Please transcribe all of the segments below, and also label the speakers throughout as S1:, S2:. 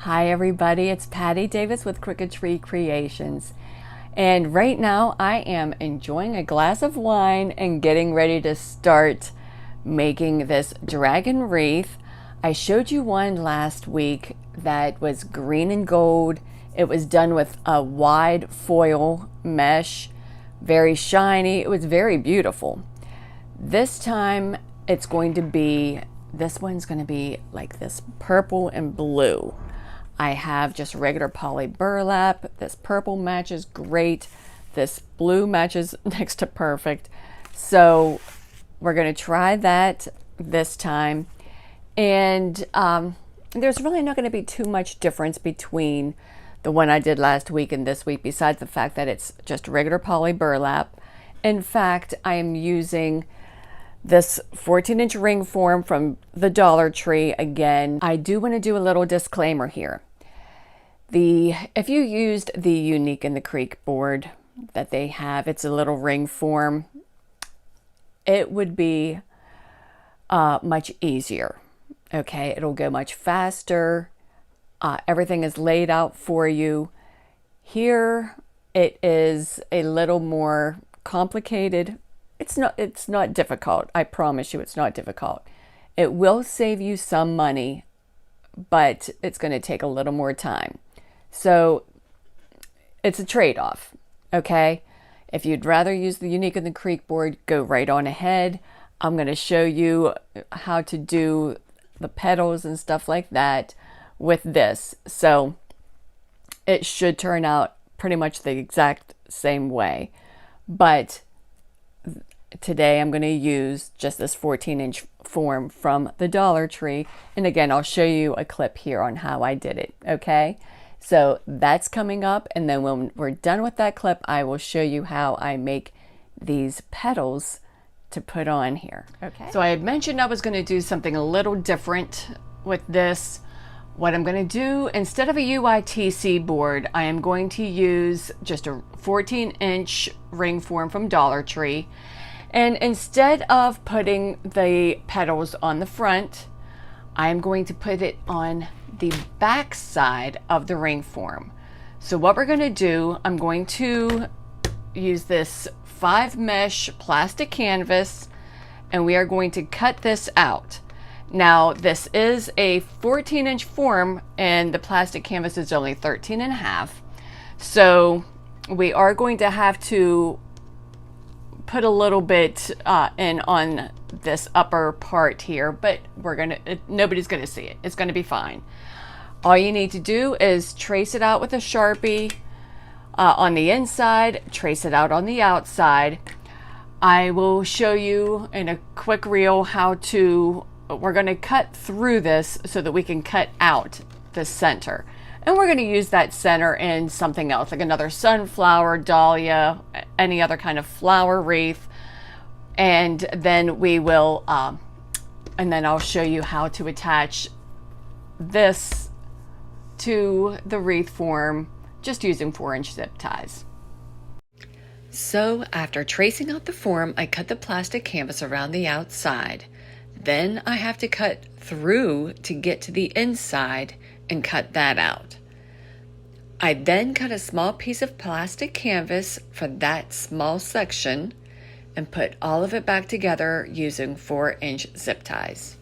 S1: Hi everybody, it's Patty Davis with Crooked Tree Creations. And right now I am enjoying a glass of wine and getting ready to start making this dragon wreath. I showed you one last week that was green and gold. It was done with a wide foil mesh, very shiny. It was very beautiful. This time it's going to be, this one's going to be like this purple and blue. I have just regular poly burlap. This purple matches great. This blue matches next to perfect. So we're going to try that this time. And there's really not going to be too much difference between the one I did last week and this week, besides the fact that it's just regular poly burlap. In fact, I am using this 14-inch ring form from the Dollar Tree again. I do want to do a little disclaimer here. If you used the Unique in the Creek board that they have, it's a little ring form, it would be much easier. Okay, it'll go much faster. Everything is laid out for you. Here it is a little more complicated. It's not difficult. I promise you it's not difficult. It will save you some money, but it's going to take a little more time. So it's a trade-off, okay? If you'd rather use the Unique in the Creek board, go right on ahead. I'm going to show you how to do the petals and stuff like that with this. So it should turn out pretty much the exact same way. But today I'm going to use just this 14-inch form from the Dollar Tree. And again, I'll show you a clip here on how I did it, okay? So that's coming up, and then when we're done with that clip, I will show you how I make these petals to put on here. Okay. So I had mentioned I was going to do something a little different with this. What I'm going to do, instead of a UITC board, I am going to use just a 14-inch ring form from Dollar Tree. And instead of putting the petals on the front, I'm going to put it on the back side of the ring form. So what we're going to do, I'm going to use this 5 mesh plastic canvas, and we are going to cut this out. Now this is a 14-inch form and the plastic canvas is only 13.5. So we are going to have to put a little bit in on this upper part here, but nobody's gonna see it. It's gonna be fine. All you need to do is trace it out with a Sharpie on the inside, trace it out on the outside. I will show you in a quick reel how to, we're gonna cut through this so that we can cut out the center. And we're going to use that center in something else, like another sunflower, dahlia, any other kind of flower wreath. And then we will, and then I'll show you how to attach this to the wreath form, just using 4-inch zip ties. So after tracing out the form, I cut the plastic canvas around the outside. Then I have to cut through to get to the inside and cut that out. I then cut a small piece of plastic canvas for that small section and put all of it back together using 4-inch zip ties.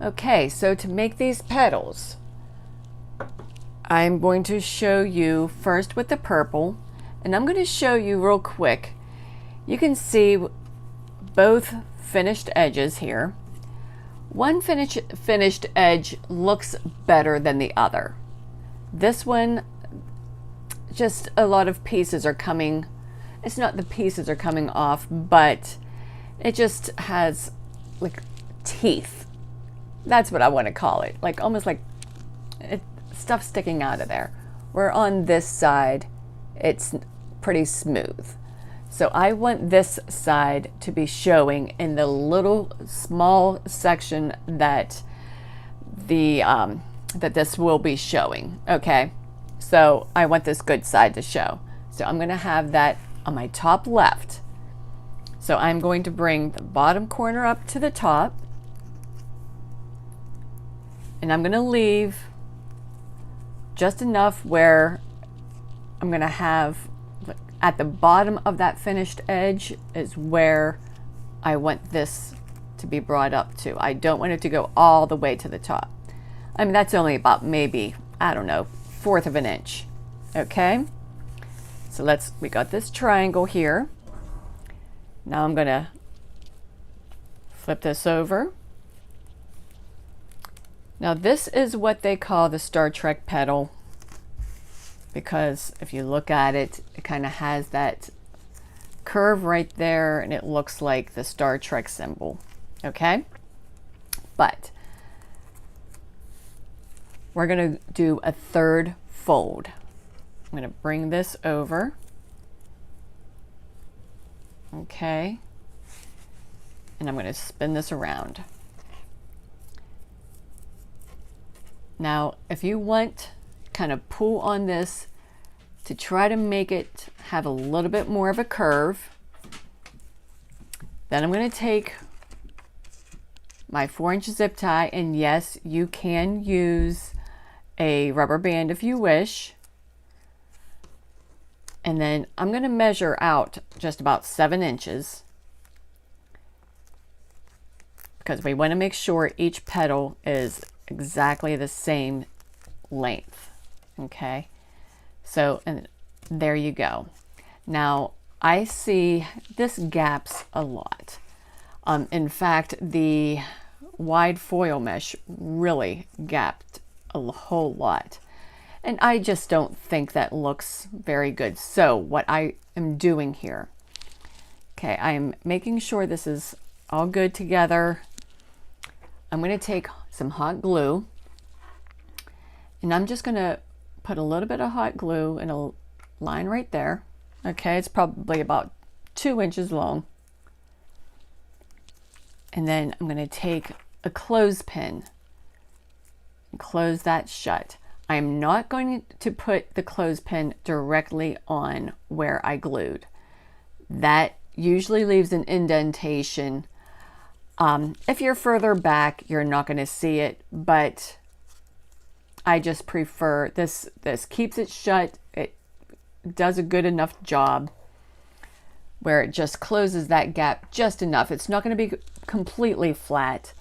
S1: Okay, so to make these petals, I'm going to show you first with the purple. And I'm going to show you real quick. You can see both finished edges here. One finished edge looks better than the other. This one, just a lot of pieces are coming. It's not the pieces are coming off, but it just has like teeth. That's what I want to call it. Like almost like stuff sticking out of there. Where on this side, it's pretty smooth. So I want this side to be showing in the little small section that this will be showing. Okay, so I want this good side to show. So I'm going to have that on my top left. So I'm going to bring the bottom corner up to the top, and I'm going to leave just enough where I'm going to have at the bottom of that finished edge is where I want this to be brought up to. I don't want it to go all the way to the top. I mean, that's only about maybe, I don't know, 1/4 of an inch. Okay, so we got this triangle here. Now I'm gonna flip this over. Now this is what they call the Star Trek petal, because if you look at it, it kind of has that curve right there, and it looks like the Star Trek symbol. Okay, but we're gonna do a 3rd fold. I'm gonna bring this over. Okay, and I'm gonna spin this around. Now, if you want, kind of pull on this to try to make it have a little bit more of a curve. Then I'm going to take my 4-inch zip tie, and yes, you can use a rubber band if you wish. And then I'm going to measure out just about 7 inches, because we want to make sure each petal is exactly the same length. Okay, so, and there you go. Now I see this gaps a lot. In fact, the wide foil mesh really gapped a whole lot, and I just don't think that looks very good. So what I am doing here, okay, I am making sure this is all good together. I'm going to take some hot glue, and I'm just going to put a little bit of hot glue in a line right there. Okay, it's probably about 2 inches long. And then I'm going to take a clothespin and close that shut. I'm not going to put the clothespin directly on where I glued. That usually leaves an indentation. If you're further back, you're not going to see it, but I just prefer this. This keeps it shut. It does a good enough job where it just closes that gap just enough. It's not going to be completely flat,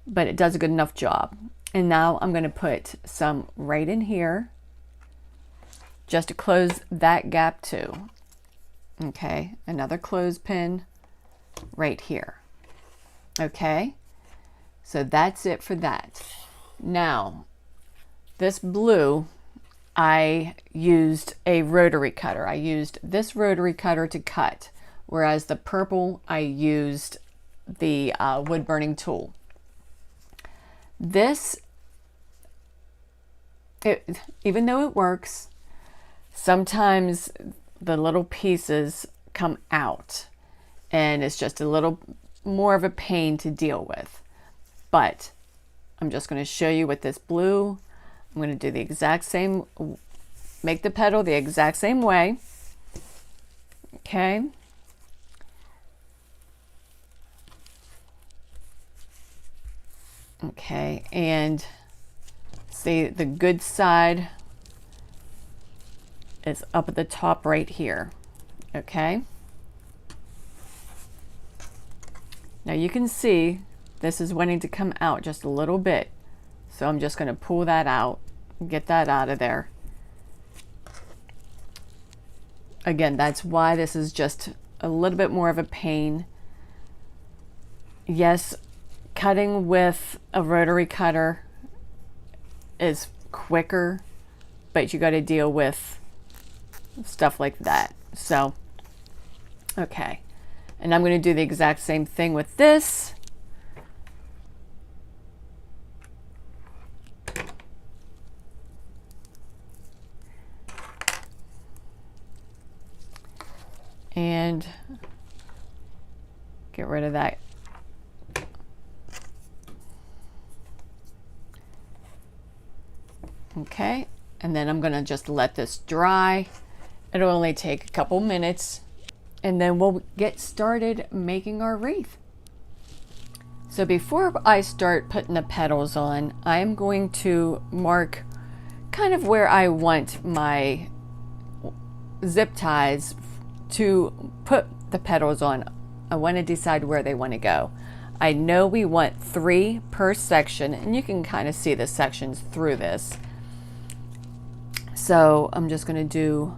S1: but it does a good enough job. And now I'm going to put some right in here just to close that gap too. Okay, another clothespin right here. Okay, so that's it for that. Now, this blue, I used a rotary cutter. I used this rotary cutter to cut, whereas the purple, I used the wood burning tool. This, even though it works, sometimes the little pieces come out, and it's just a little more of a pain to deal with. But I'm just going to show you with this blue. I'm going to do the exact same, make the petal the exact same way. Okay. Okay, and see, the good side is up at the top right here. Okay. Now you can see this is wanting to come out just a little bit. So I'm just going to pull that out, get that out of there. Again, that's why this is just a little bit more of a pain. Yes, cutting with a rotary cutter is quicker, but you got to deal with stuff like that. So, okay. And I'm going to do the exact same thing with this. And get rid of that. Okay, and then I'm going to just let this dry, It'll only take a couple minutes, and then we'll get started making our wreath. So before I start putting the petals on, I'm going to mark kind of where I want my zip ties to put the petals on. I want to decide where they want to go. I know we want 3 per section, and you can kind of see the sections through this. So I'm just going to do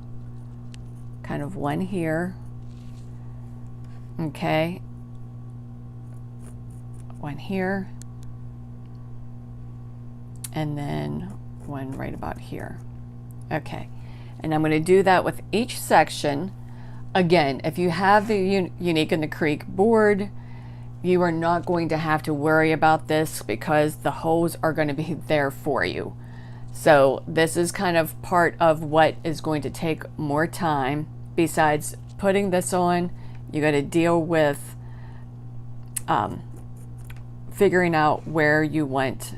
S1: kind of one here. Okay. One here. And then one right about here. Okay. And I'm going to do that with each section. Again, if you have the Unique in the Creek board, you are not going to have to worry about this because the holes are going to be there for you. So this is kind of part of what is going to take more time. Besides putting this on, you got to deal with figuring out where you want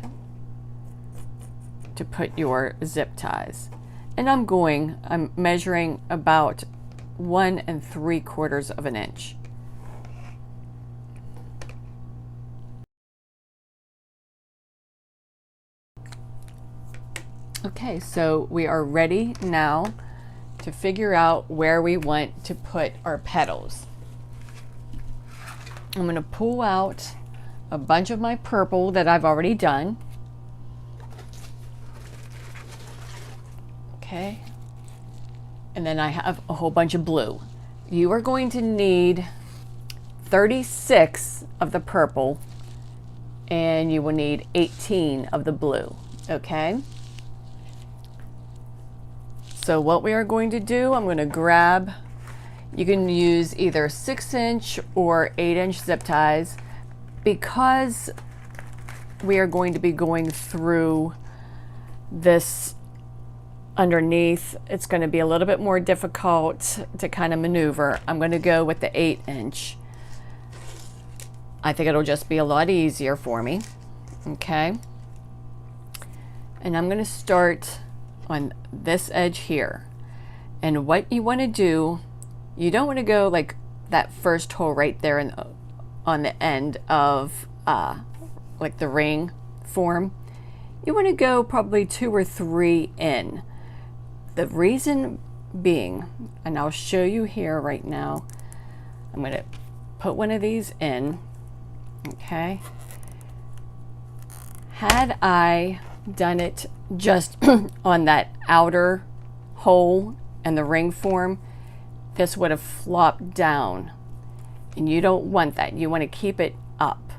S1: to put your zip ties. And I'm measuring about 1 3/4 of an inch. Okay, so we are ready now to figure out where we want to put our petals. I'm going to pull out a bunch of my purple that I've already done. Okay. And then I have a whole bunch of blue. You are going to need 36 of the purple, and you will need 18 of the blue. Okay. So what we are going to do, I'm going to grab, you can use either 6-inch or 8-inch zip ties. Because we are going to be going through this underneath, it's going to be a little bit more difficult to kind of maneuver. I'm going to go with the 8-inch. I think it'll just be a lot easier for me. Okay. And I'm going to start on this edge here. And what you want to do, you don't want to go like that first hole right there on the end of like the ring form. You want to go probably 2 or 3 in. The reason being, and I'll show you here right now, I'm going to put one of these in. Okay. Had I done it just on that outer hole and the ring form, this would have flopped down, and you don't want that. You want to keep it up.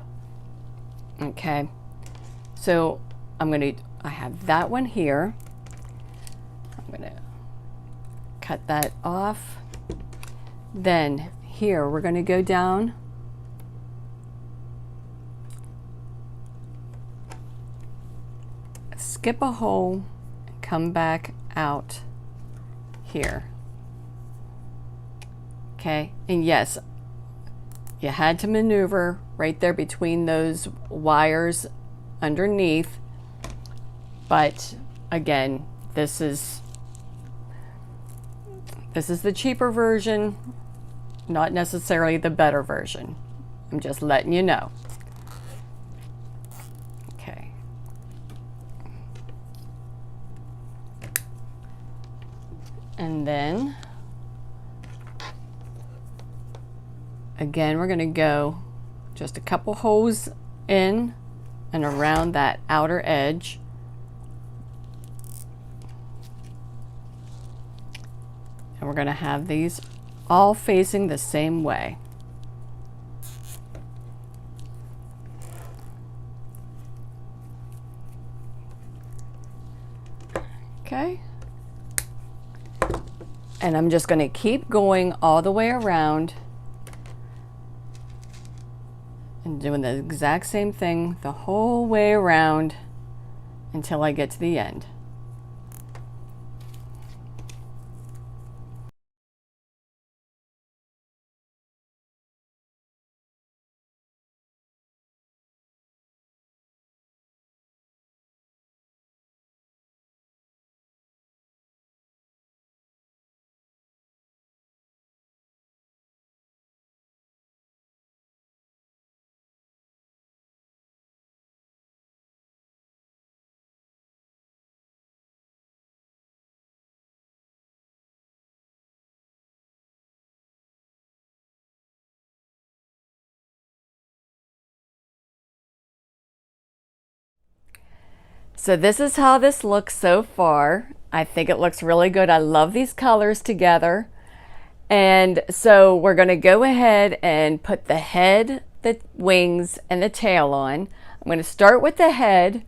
S1: Okay, so I have that one here. I'm going to cut that off. Then here we're going to go down skip a hole, come back out here. Okay, and yes, you had to maneuver right there between those wires underneath, but again, this is the cheaper version, not necessarily the better version. I'm just letting you know. Okay. And then again, we're going to go just a couple holes in and around that outer edge. And we're going to have these all facing the same way. Okay. And I'm just going to keep going all the way around and doing the exact same thing the whole way around until I get to the end. So this is how this looks so far. I think it looks really good. I love these colors together. And so we're going to go ahead and put the head, the wings, and the tail on. I'm going to start with the head.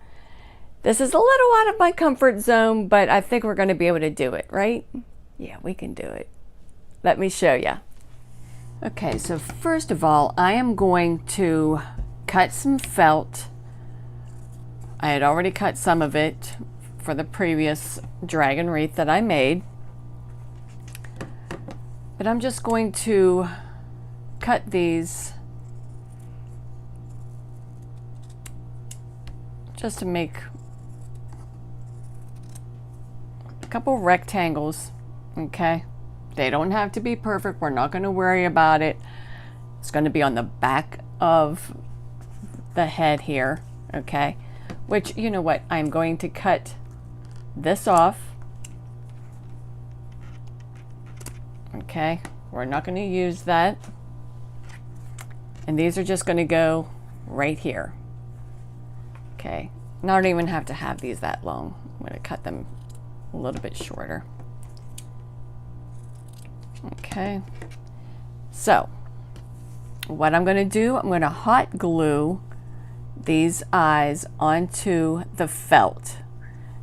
S1: This is a little out of my comfort zone, but I think we're going to be able to do it, right? Yeah, we can do it. Let me show you. Okay, so first of all, I am going to cut some felt. I had already cut some of it for the previous dragon wreath that I made. But I'm just going to cut these just to make a couple rectangles, okay? They don't have to be perfect. We're not going to worry about it. It's going to be on the back of the head here, okay? Which, you know what, I'm going to cut this off. Okay, we're not going to use that. And these are just going to go right here. Okay, and I don't even have to have these that long. I'm going to cut them a little bit shorter. Okay, so what I'm going to do, I'm going to hot glue these eyes onto the felt,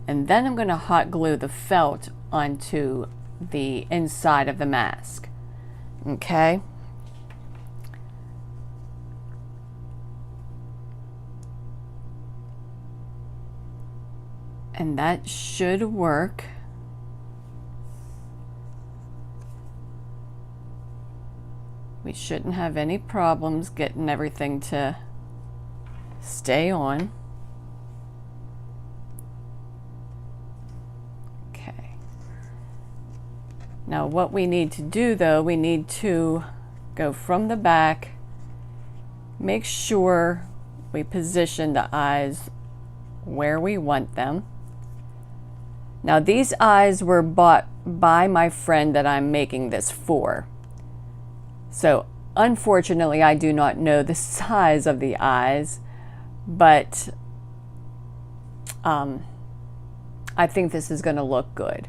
S1: and then I'm going to hot glue the felt onto the inside of the mask. Okay, and that should work. We shouldn't have any problems getting everything to stay on. Okay. Now what we need to do though, we need to go from the back, make sure we position the eyes where we want them. Now these eyes were bought by my friend that I'm making this for. So unfortunately I do not know the size of the eyes, but I think this is going to look good.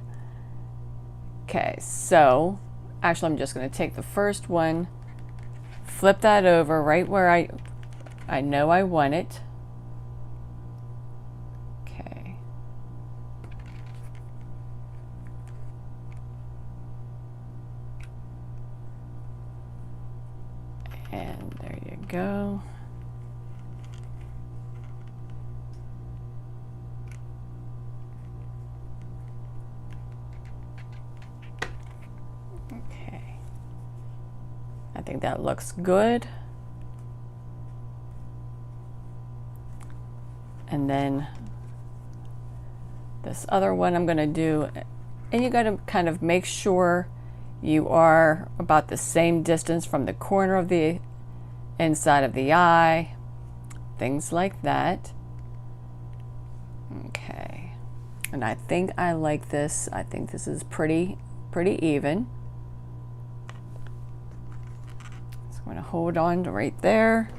S1: Okay, so actually I'm just going to take the first one, flip that over right where I know I want it. Okay. And there you go. Okay. I think that looks good. And then this other one I'm going to do, and you got to kind of make sure you are about the same distance from the corner of the inside of the eye, things like that. Okay, and I think I like this. I think this is pretty even. So I'm going to hold on to right there,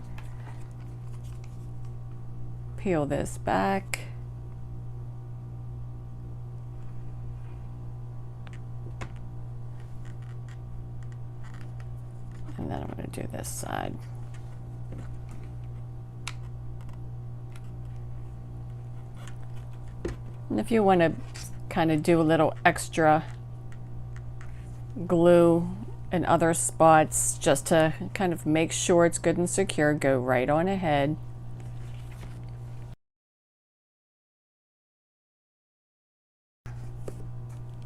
S1: peel this back. And then I'm going to do this side. And if you want to kind of do a little extra glue in other spots just to kind of make sure it's good and secure, go right on ahead.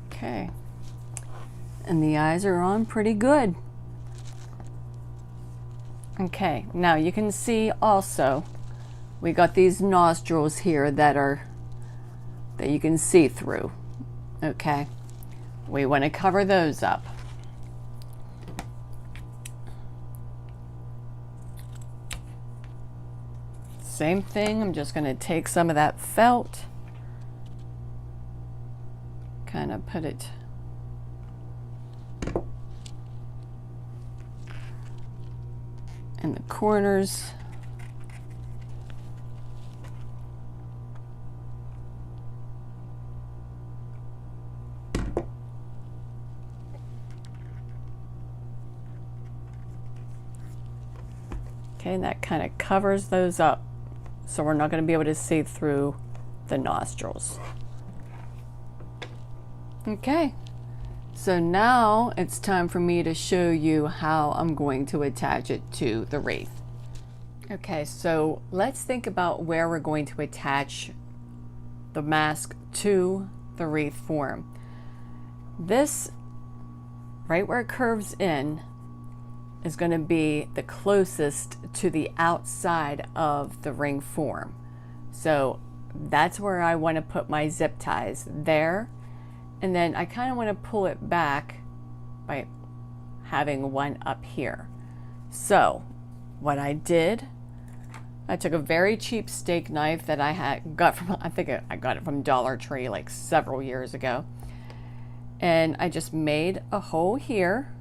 S1: Okay. And the eyes are on pretty good. Okay, now you can see also we got these nostrils here that you can see through. Okay, we want to cover those up. Same thing, I'm just going to take some of that felt, kind of put it in the corners. Okay, and that kind of covers those up so we're not going to be able to see through the nostrils. Okay, so now it's time for me to show you how I'm going to attach it to the wreath. Okay, so let's think about where we're going to attach the mask to the wreath form. This, right where it curves in, is going to be the closest to the outside of the ring form. So that's where I want to put my zip ties, there. And then I kind of want to pull it back by having one up here. So what I did, I took a very cheap steak knife that I got from, I think I got it from Dollar Tree like several years ago. And I just made a hole here,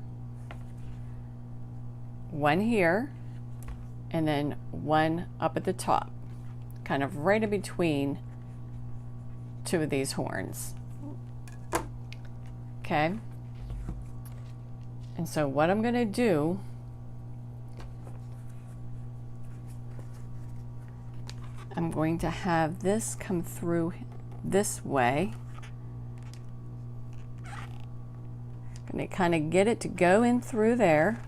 S1: one here, and then one up at the top, kind of right in between two of these horns. Okay. And so what I'm going to do, I'm going to have this come through this way. Going to kind of get it to go in through there.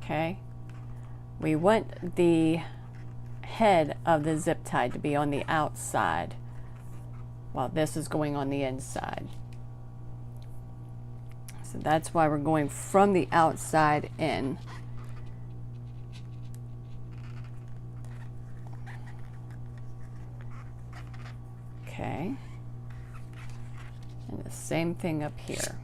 S1: Okay. We want the head of the zip tie to be on the outside, while this is going on the inside. So that's why we're going from the outside in. Okay. And the same thing up here.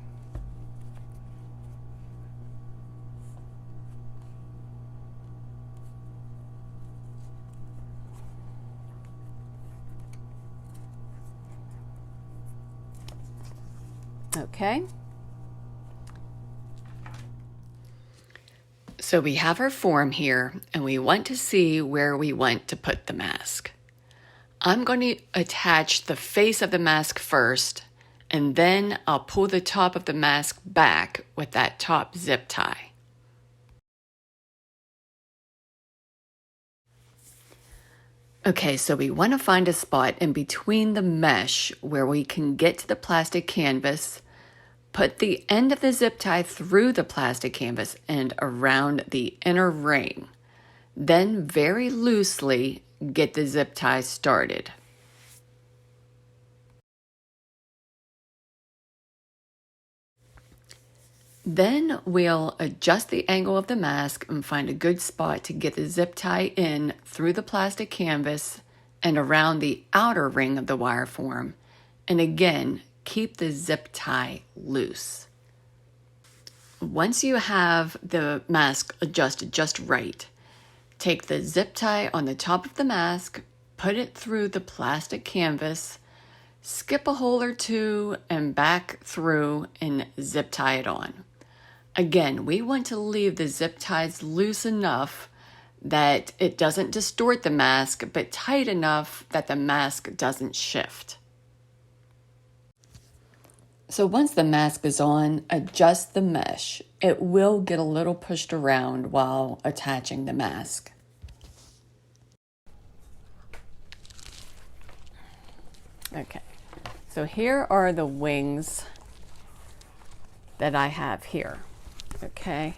S1: Okay. So we have our form here, and we want to see where we want to put the mask. I'm going to attach the face of the mask first, and then I'll pull the top of the mask back with that top zip tie. Okay, so we want to find a spot in between the mesh where we can get to the plastic canvas, put the end of the zip tie through the plastic canvas and around the inner ring. Then very loosely get the zip tie started. Then we'll adjust the angle of the mask and find a good spot to get the zip tie in through the plastic canvas and around the outer ring of the wire form. And again, keep the zip tie loose. Once you have the mask adjusted just right, take the zip tie on the top of the mask, put it through the plastic canvas, skip a hole or two and back through and zip tie it on. Again, we want to leave the zip ties loose enough that it doesn't distort the mask, but tight enough that the mask doesn't shift. So once the mask is on, adjust the mesh. It will get a little pushed around while attaching the mask. Okay, so here are the wings that I have here. Okay.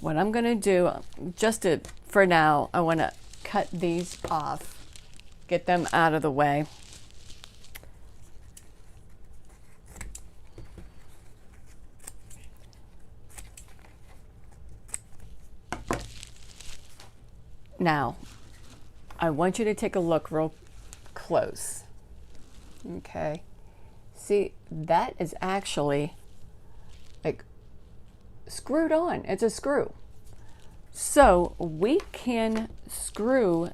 S1: What I'm going to do, for now, I want to cut these off, get them out of the way. Now, I want you to take a look real close. Okay. See, that is actually like screwed on. It's a screw. So we can screw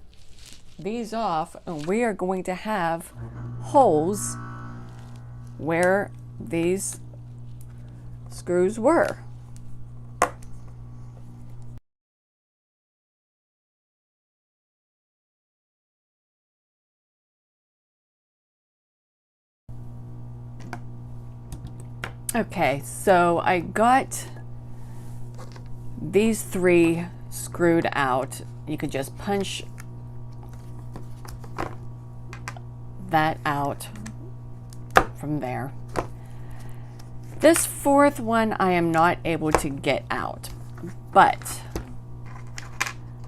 S1: these off, and we are going to have holes where these screws were. Okay, so I got these three screwed out. You could just punch that out from there. This fourth one I am not able to get out, but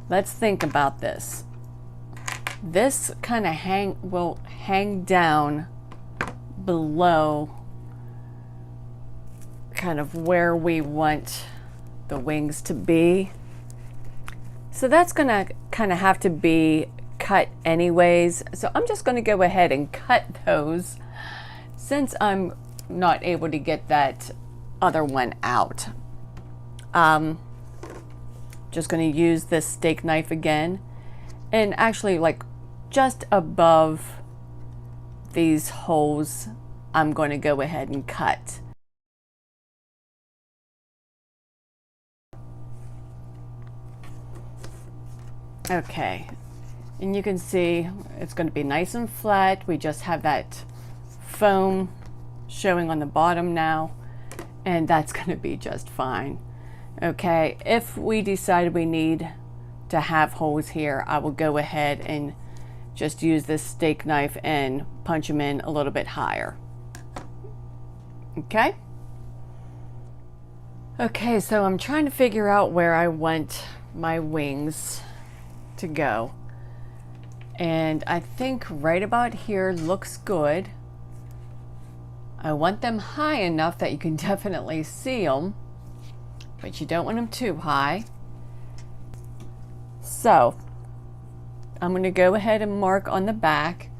S1: let's think about this. This kind of will hang down below kind of where we want the wings to be. So that's gonna kind of have to be cut anyways. So I'm just gonna go ahead and cut those since I'm not able to get that other one out. Just gonna use this steak knife again, and actually like just above these holes, I'm going to go ahead and cut. Okay, and you can see it's going to be nice and flat. We just have that foam showing on the bottom now, and that's going to be just fine. Okay, if we decide we need to have holes here, I will go ahead and just use this steak knife and punch them in a little bit higher. Okay? Okay, so I'm trying to figure out where I want my wings to go. And I think right about here looks good. I want them high enough that you can definitely see them, but you don't want them too high. So I'm going to go ahead and mark on the back,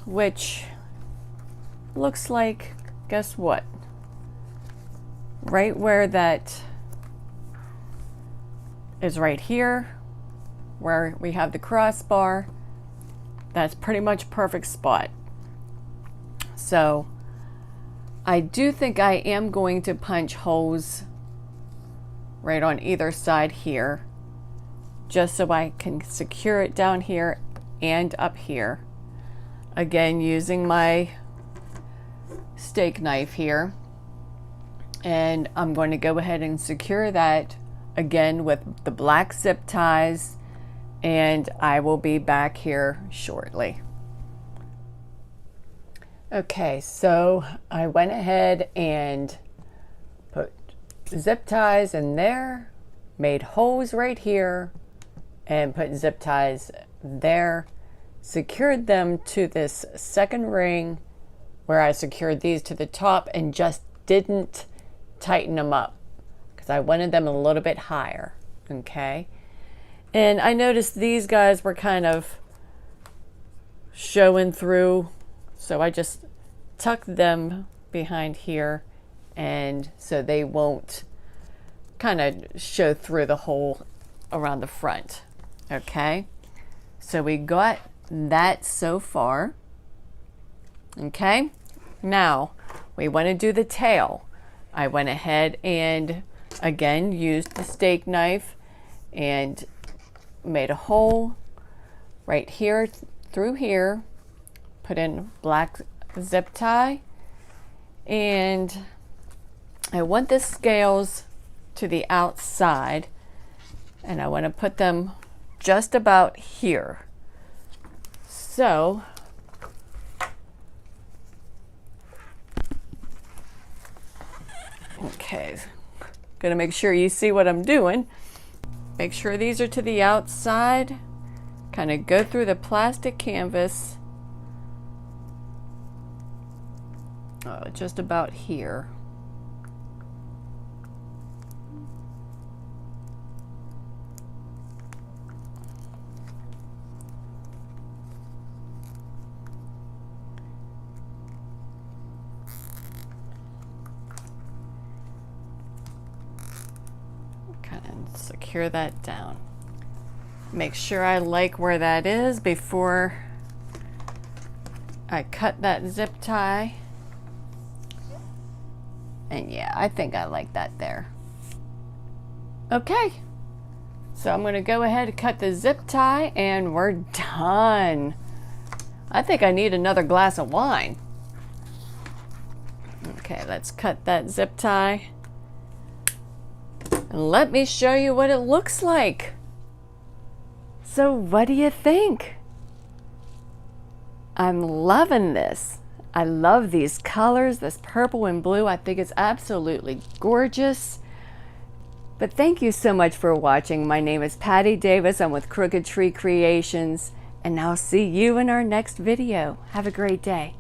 S1: which looks like, guess what? Right where that is right here, where we have the crossbar, that's pretty much perfect spot. So I do think I am going to punch holes right on either side here, just so I can secure it down here and up here. Again, using my steak knife here. And I'm going to go ahead and secure that again with the black zip ties, and I will be back here shortly. Okay, so I went ahead and put zip ties in there, made holes right here, and put zip ties there, secured them to this second ring where I secured these to the top and just didn't tighten them up because I wanted them a little bit higher. Okay, and I noticed these guys were kind of showing through, so I just tucked them behind here, and so they won't kind of show through the hole around the front. Okay, so we got that so far. Okay, now we want to do the tail. I went ahead and again used the steak knife and made a hole right here through here, put in black zip tie, and I want the scales to the outside, and I want to put them just about here. So okay, gonna make sure you see what I'm doing. Make sure these are to the outside. Kind of go through the plastic canvas just about here. Secure that down. Make sure I like where that is before I cut that zip tie. And yeah, I think I like that there. Okay, so I'm going to go ahead and cut the zip tie, and we're done. I think I need another glass of wine. Okay, let's cut that zip tie. And let me show you what it looks like. So what do you think? I'm loving this. I love these colors, this purple and blue. I think it's absolutely gorgeous. But thank you so much for watching. My name is Patty Davis. I'm with Crooked Tree Creations. And I'll see you in our next video. Have a great day.